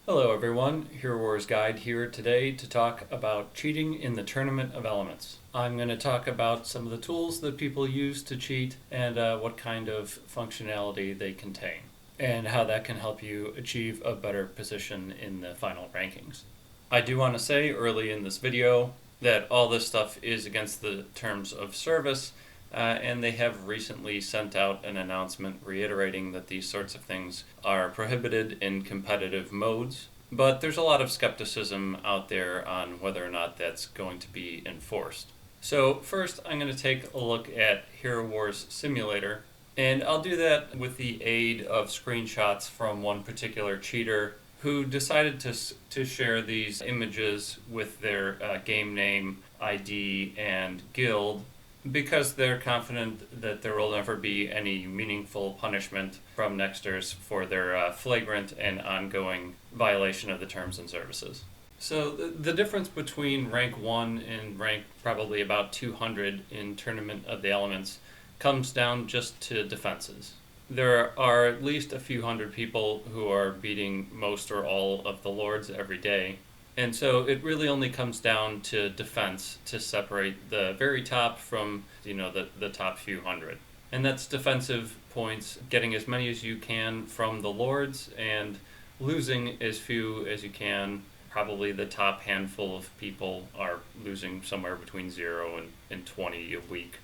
Hello everyone, Hero Wars Guide here today to talk about cheating in the Tournament of Elements. I'm going to talk about some of the tools that people use to cheat and what kind of functionality they contain, and how that can help you achieve a better position in the final rankings. I do want to say early in this video that all this stuff is against the terms of service, and they have recently sent out an announcement reiterating that these sorts of things are prohibited in competitive modes. But there's a lot of skepticism out there on whether or not that's going to be enforced. So first, I'm going to take a look at Hero Wars Simulator, and I'll do that with the aid of screenshots from one particular cheater who decided to share these images with their game name, ID, and guild, because they're confident that there will never be any meaningful punishment from Nexters for their flagrant and ongoing violation of the terms and services. So the difference between rank 1 and rank probably about 200 in Tournament of the Elements comes down just to defenses. There are at least a few hundred people who are beating most or all of the lords every day. And so it really only comes down to defense to separate the very top from, the top few hundred. And that's defensive points, getting as many as you can from the lords and losing as few as you can. Probably the top handful of people are losing somewhere between 0 and 20 a week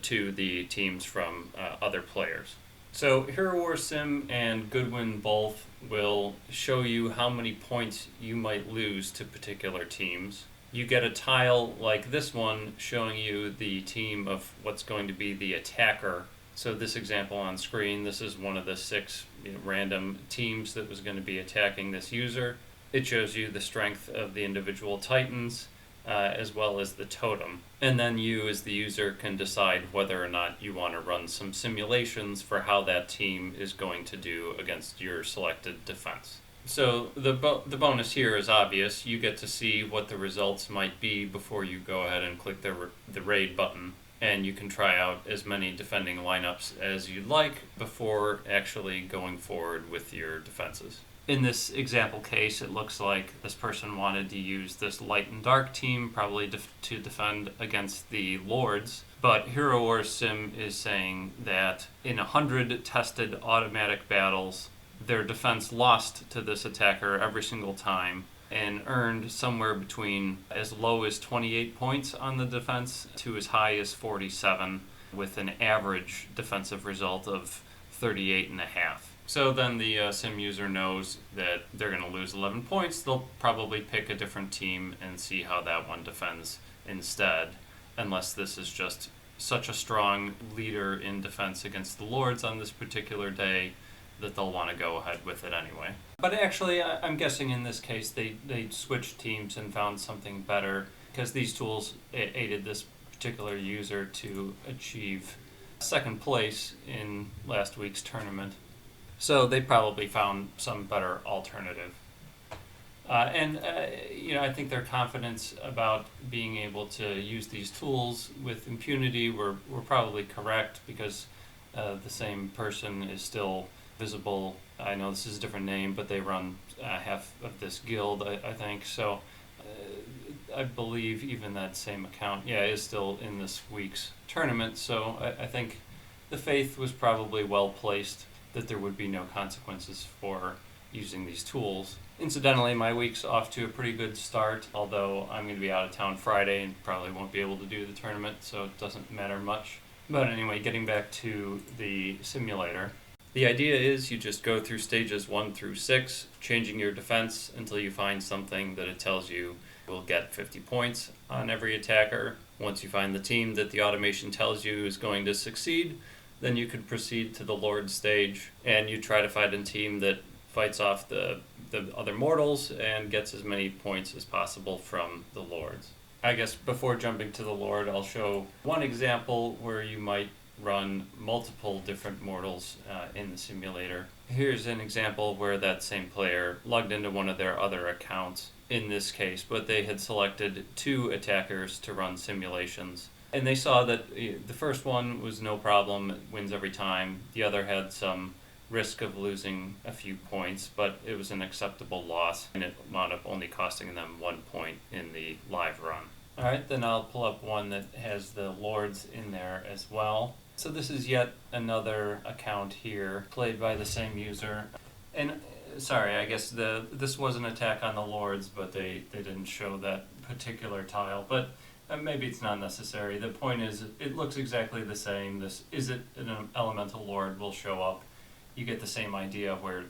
to the teams from other players. So Hero Wars Sim and Goodwin both will show you how many points you might lose to particular teams. You get a tile like this one showing you the team of what's going to be the attacker. So this example on screen, this is one of the 6 random teams that was going to be attacking this user. It shows you the strength of the individual titans, as well as the totem. And then you, as the user, can decide whether or not you want to run some simulations for how that team is going to do against your selected defense. So the bonus here is obvious. You get to see what the results might be before you go ahead and click the raid button. And you can try out as many defending lineups as you'd like before actually going forward with your defenses. In this example case, it looks like this person wanted to use this light and dark team, probably to defend against the lords. But Hero Wars Sim is saying that in 100 tested automatic battles, their defense lost to this attacker every single time and earned somewhere between as low as 28 points on the defense to as high as 47, with an average defensive result of 38.5. So then the sim user knows that they're going to lose 11 points. They'll probably pick a different team and see how that one defends instead, unless this is just such a strong leader in defense against the lords on this particular day that they'll want to go ahead with it anyway. But actually, I'm guessing in this case they switched teams and found something better, because these tools aided this particular user to achieve second place in last week's tournament. So they probably found some better alternative. I think their confidence about being able to use these tools with impunity were probably correct, because the same person is still visible. I know this is a different name, but they run half of this guild, I think. So I believe even that same account, is still in this week's tournament. So I think the faith was probably well placed that there would be no consequences for using these tools. Incidentally, my week's off to a pretty good start, although I'm going to be out of town Friday and probably won't be able to do the tournament, so it doesn't matter much. But anyway, getting back to the simulator. The idea is you just go through stages 1 through 6, changing your defense until you find something that it tells you will get 50 points on every attacker. Once you find the team that the automation tells you is going to succeed, then you could proceed to the Lord stage, and you try to find a team that fights off the other mortals and gets as many points as possible from the Lords. I guess before jumping to the Lord, I'll show one example where you might run multiple different mortals in the simulator. Here's an example where that same player logged into one of their other accounts in this case, but they had selected 2 attackers to run simulations. And they saw that the first one was no problem, it wins every time. The other had some risk of losing a few points, but it was an acceptable loss, and it wound up only costing them 1 point in the live run. Alright, then I'll pull up one that has the lords in there as well. So this is yet another account here, played by the same user. And sorry, I guess this was an attack on the lords, but they didn't show that particular tile. But maybe it's not necessary. The point is, it looks exactly the same. This is it an elemental lord will show up. You get the same idea where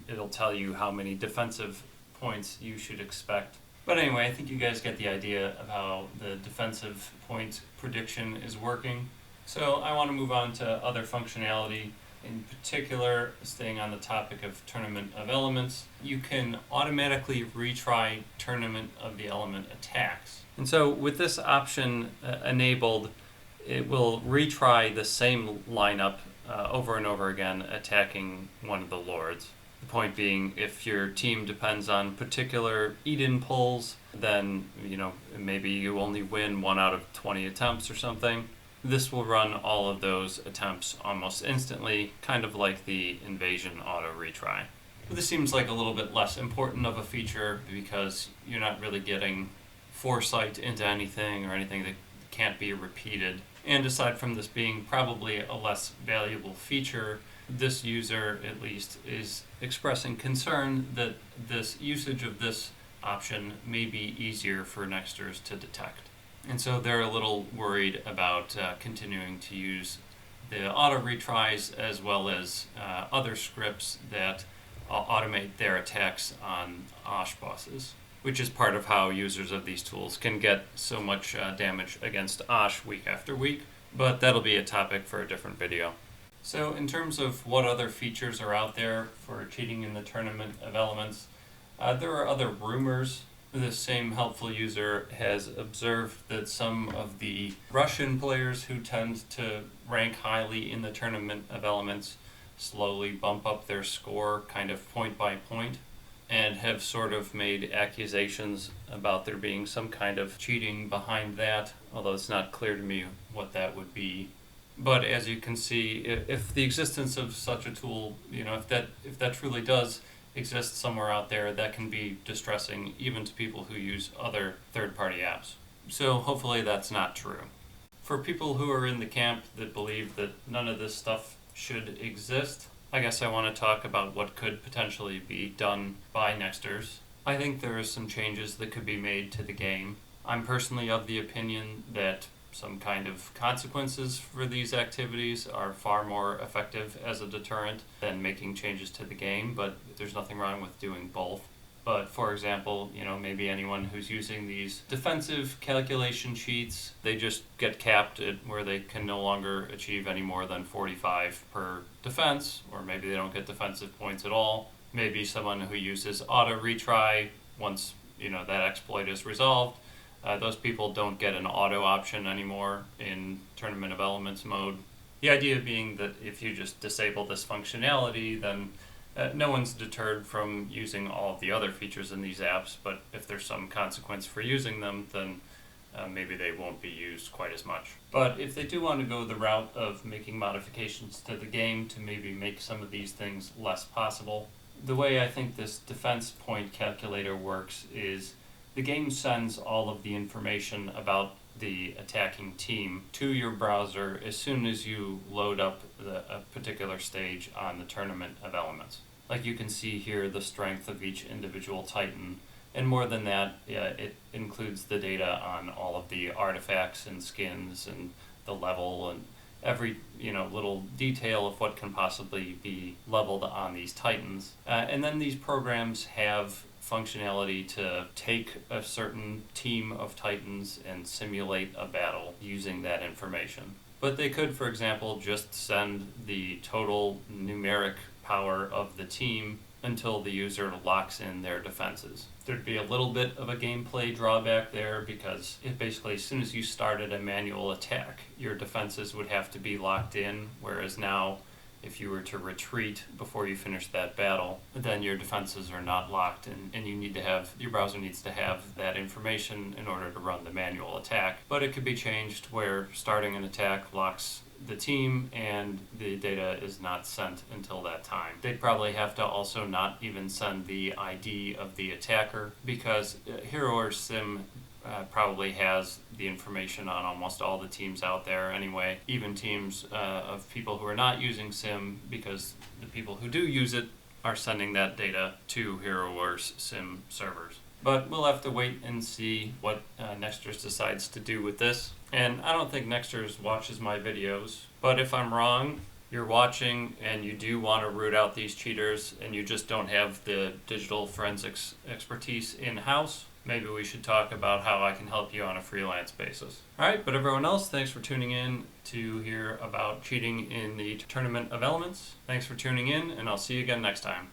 it'll tell you how many defensive points you should expect. But anyway, I think you guys get the idea of how the defensive point prediction is working. So I want to move on to other functionality. In particular, staying on the topic of Tournament of Elements, you can automatically retry Tournament of the Element attacks. And so with this option enabled, it will retry the same lineup over and over again, attacking one of the lords. The point being, if your team depends on particular eat-in pulls, then maybe you only win 1 out of 20 attempts or something. This will run all of those attempts almost instantly, kind of like the invasion auto retry. But this seems like a little bit less important of a feature because you're not really getting foresight into anything or anything that can't be repeated. And aside from this being probably a less valuable feature, this user at least is expressing concern that this usage of this option may be easier for nexters to detect. And so they're a little worried about continuing to use the auto retries as well as other scripts that automate their attacks on Osh bosses, which is part of how users of these tools can get so much damage against Osh week after week, but that'll be a topic for a different video. So in terms of what other features are out there for cheating in the Tournament of Elements, there are other rumors. This same helpful user has observed that some of the Russian players who tend to rank highly in the Tournament of Elements slowly bump up their score kind of point by point, and have sort of made accusations about there being some kind of cheating behind that, although it's not clear to me what that would be. But as you can see, if the existence of such a tool, if that truly does exist somewhere out there, that can be distressing even to people who use other third-party apps. So hopefully that's not true. For people who are in the camp that believe that none of this stuff should exist, I guess I want to talk about what could potentially be done by nexters. I think there are some changes that could be made to the game. I'm personally of the opinion that some kind of consequences for these activities are far more effective as a deterrent than making changes to the game, but there's nothing wrong with doing both. But for example, maybe anyone who's using these defensive calculation cheats, they just get capped at where they can no longer achieve any more than 45 per defense, or maybe they don't get defensive points at all. Maybe someone who uses auto retry, once that exploit is resolved, those people don't get an auto option anymore in Tournament of Elements mode. The idea being that if you just disable this functionality, then no one's deterred from using all of the other features in these apps, but if there's some consequence for using them, then maybe they won't be used quite as much. But if they do want to go the route of making modifications to the game to maybe make some of these things less possible, the way I think this defense point calculator works is the game sends all of the information about the attacking team to your browser as soon as you load up a particular stage on the Tournament of Elements. Like you can see here, the strength of each individual Titan, and more than that, it includes the data on all of the artifacts and skins and the level and every little detail of what can possibly be leveled on these Titans. And then these programs have functionality to take a certain team of Titans and simulate a battle using that information. But they could, for example, just send the total numeric power of the team until the user locks in their defenses. There'd be a little bit of a gameplay drawback there because basically as soon as you started a manual attack, your defenses would have to be locked in, whereas now if you were to retreat before you finish that battle, then your defenses are not locked, and your browser needs to have that information in order to run the manual attack. But it could be changed where starting an attack locks the team and the data is not sent until that time. They'd probably have to also not even send the ID of the attacker, because Hero or Sim probably has the information on almost all the teams out there anyway, even teams of people who are not using Sim, because the people who do use it are sending that data to Hero Wars Sim servers. But we'll have to wait and see what Nexters decides to do with this. And I don't think Nexters watches my videos, but if I'm wrong, you're watching and you do want to root out these cheaters and you just don't have the digital forensics expertise in-house, maybe we should talk about how I can help you on a freelance basis. Alright, but everyone else, thanks for tuning in to hear about cheating in the Tournament of Elements. Thanks for tuning in, and I'll see you again next time.